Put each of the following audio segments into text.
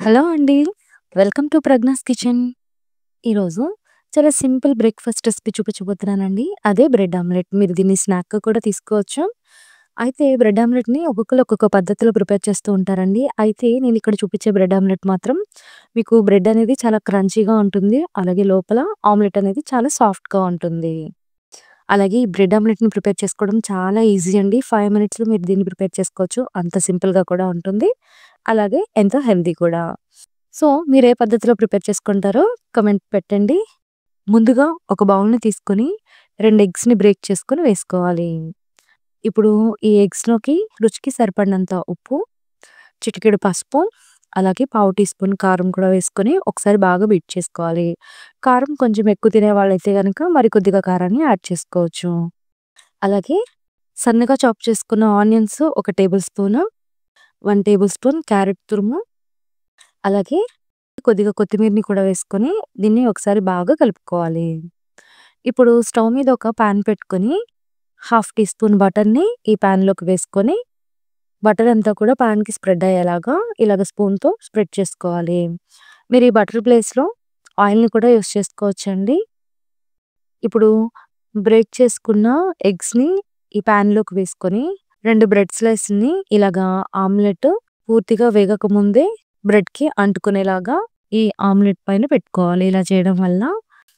Hello అండి. Welcome to Pragna's kitchen. ఈరోజు చాలా సింపుల్ బ్రేక్‌ఫాస్ట్ రెసిపీ చూపించబోతున్నానండి. అదే బ్రెడ్ ఆమ్లెట్. మీరు దీన్ని స్నాక్‌గా కూడా తీసుకోవచ్చు. అయితే బ్రెడ్ ఆమ్లెట్‌ని ఒక్కొక్కళ్ళు ఒక్కొక్క పద్ధతిలో ప్రిపేర్ చేస్తూ ఉంటారండి. అయితే నేనిక్కడ చూపించే బ్రెడ్ ఆమ్లెట్ మాత్రం మీకు బ్రెడ్ అనేది చాలా క్రంచీగా ఉంటుంది. అలాగే లోపల ఆమ్లెట్ అనేది చాలా సాఫ్ట్‌గా ఉంటుంది. అలాగే ఈ బ్రెడ్ ఆమ్లెట్‌ని ప్రిపేర్ చేసుకోవడం చాలా ఈజీ అండి. 5 మినిట్స్‌లో మీరు దీన్ని ప్రిపేర్ చేసుకోవచ్చు. అంత సింపుల్‌గా కూడా ఉంటుంది. అలాగే ఎంతో హెల్తీ కూడా. సో, మీరే పద్ధతిలో ప్రిపేర్ చేసుకుంటారో కామెంట్ పెట్టండి. ముందుగా ఒక బౌల్‌ని తీసుకొని 2 ఎగ్స్‌ని బ్రేక్ చేసుకొని వేసుకోవాలి. ఇప్పుడు ఈ ఎగ్స్‌లోకి రుచికి సరిపడినంత ఉప్పు, చిటికెడు పసుపు, అలాగే పావు టీ స్పూన్ కారం కూడా వేసుకొని ఒకసారి బాగా బీట్ చేసుకోవాలి. కారం కొంచెం ఎక్కువ తినేవాళ్ళైతే గనక మరి కొద్దిగా కారాన్ని యాడ్ చేసుకోవచ్చు. అలాగే సన్నగా చాప్ చేసుకున్న ఆనియన్స్ ఒక table spoon, 1 table spoon carrot తురుము, అలాగే కొద్దిగా కొత్తిమీరని కూడా వేసుకొని దీన్ని ఒకసారి బాగా కలుపుకోవాలి. ఇప్పుడు స్టవ్ మీద ఒక పాన్ పెట్టుకొని హాఫ్ టీ స్పూన్ బటర్‌ని ఈ పాన్‌లోకి వేసుకొని బటర్ అంతా కూడా పాన్‌కి స్ప్రెడ్ అయ్యేలాగా ఇలాగ స్పూన్‌తో స్ప్రెడ్ చేసుకోవాలి. మీరు ఈ బటర్ ప్లేస్‌లో ఆయిల్‌ని కూడా యూజ్ చేసుకోవచ్చండి. ఇప్పుడు బ్రేక్ చేసుకున్న ఎగ్స్‌ని ఈ పాన్‌లోకి వేసుకొని 2 బ్రెడ్ స్లైస్‌ని ఇలాగా ఆమ్లెట్ పూర్తిగా వేగక ముందే బ్రెడ్‌కి అంటుకునేలాగా ఈ ఆమ్లెట్ పైన పెట్టుకోవాలి. ఇలా చేయడం వల్ల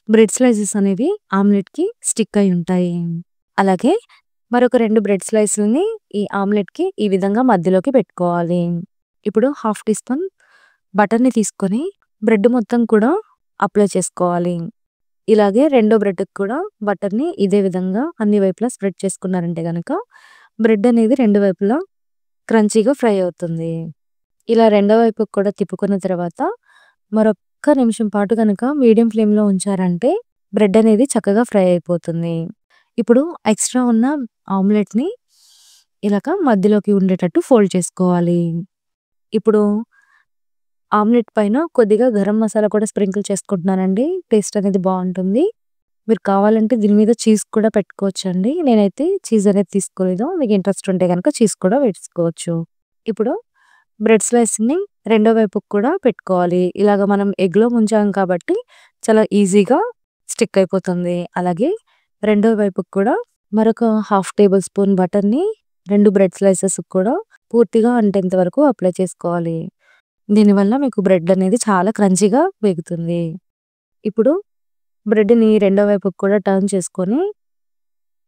బ్రెడ్ స్లైసెస్ అనేవి ఆమ్లెట్‌కి స్టిక్ అయి ఉంటాయి. అలాగే మరొక 2 బ్రెడ్ స్లైస్‌లని ఈ ఆమ్లెట్‌కి ఈ విధంగా మధ్యలోకి పెట్టుకోవాలి. ఇప్పుడు హాఫ్ టీ స్పూన్ బటర్‌ని తీసుకొని బ్రెడ్ మొత్తం కూడా అప్లై చేసుకోవాలి. ఇలాగే రెండో బ్రెడ్‌కి కూడా బటర్‌ని ఇదే విధంగా అన్ని వైపులా స్ప్రెడ్ చేసుకున్నారంటే గనక బ్రెడ్ అనేది 2 వైపులా క్రంచీగా ఫ్రై అవుతుంది. ఇలా రెండో వైపుకి కూడా తిప్పుకున్న తర్వాత మరొక్క నిమిషం పాటు గనక మీడియం ఫ్లేమ్‌లో ఉంచారంటే బ్రెడ్ అనేది చక్కగా ఫ్రై అయిపోతుంది. ఇప్పుడు ఎక్స్‌ట్రా ఉన్న ఆమ్లెట్‌ని ఇలాగ మధ్యలోకి ఉండేటట్టు ఫోల్డ్ చేసుకోవాలి. ఇప్పుడు ఆమ్లెట్ పైన కొద్దిగా గరం మసాలా కూడా స్ప్రింకిల్ చేసుకుంటున్నానండి. టేస్ట్ అనేది బావుంటుంది. మీరు కావాలంటే దీని మీద చీజ్ కూడా పెట్టుకోవచ్చండి. నేనైతే చీజ్ అనేది తీసుకోలేదు. మీకు ఇంట్రెస్ట్ ఉంటే గనక చీజ్ కూడా వేసుకోవచ్చు. ఇప్పుడు బ్రెడ్ స్లైస్‌ని రెండో వైపుకి కూడా పెట్టుకోవాలి. ఇలాగ మనం ఎగ్‌లో ముంచాం కాబట్టి చాలా ఈజీగా స్టిక్ అయిపోతుంది. అలాగే రెండో వైపుకి కూడా మరొక హాఫ్ టేబుల్ స్పూన్ బటర్‌ని 2 బ్రెడ్ స్లైసెస్‌కి కూడా పూర్తిగా అంటేంత వరకు అప్లై చేసుకోవాలి. దీనివల్ల మీకు బ్రెడ్ అనేది చాలా క్రంచీగా వేగుతుంది. ఇప్పుడు బ్రెడ్‌ని రెండో వైపుకి కూడా టర్న్ చేసుకొని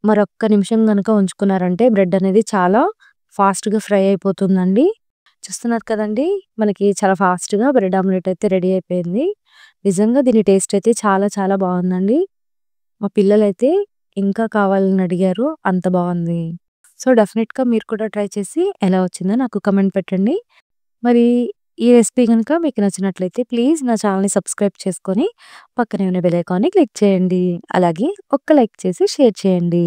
మరొక్క నిమిషం గనక ఉంచుకున్నారంటే బ్రెడ్ అనేది చాలా ఫాస్ట్‌గా ఫ్రై అయిపోతుందండి. చూస్తున్నారు కదండీ! మనకి చాలా ఫాస్ట్‌గా బ్రెడ్ ఆమ్లెట్ అయితే రెడీ అయిపోయింది. నిజంగా దీని టేస్ట్ అయితే చాలా చాలా బావుందండి. మా పిల్లలైతే ఇంకా కావాలని అడిగారు. అంత బావుంది. సో, డెఫినిట్‌గా మీరు కూడా ట్రై చేసి ఎలా వచ్చిందో నాకు కామెంట్ పెట్టండి. మరి ఈ రెసిపీ గనుక మీకు నచ్చినట్లయితే ప్లీజ్ నా ఛానెల్‌ని సబ్స్క్రైబ్ చేసుకొని పక్కనే ఉన్న బెల్ ఐకాన్‌ని క్లిక్ చేయండి. అలాగే ఒక్క లైక్ చేసి షేర్ చేయండి.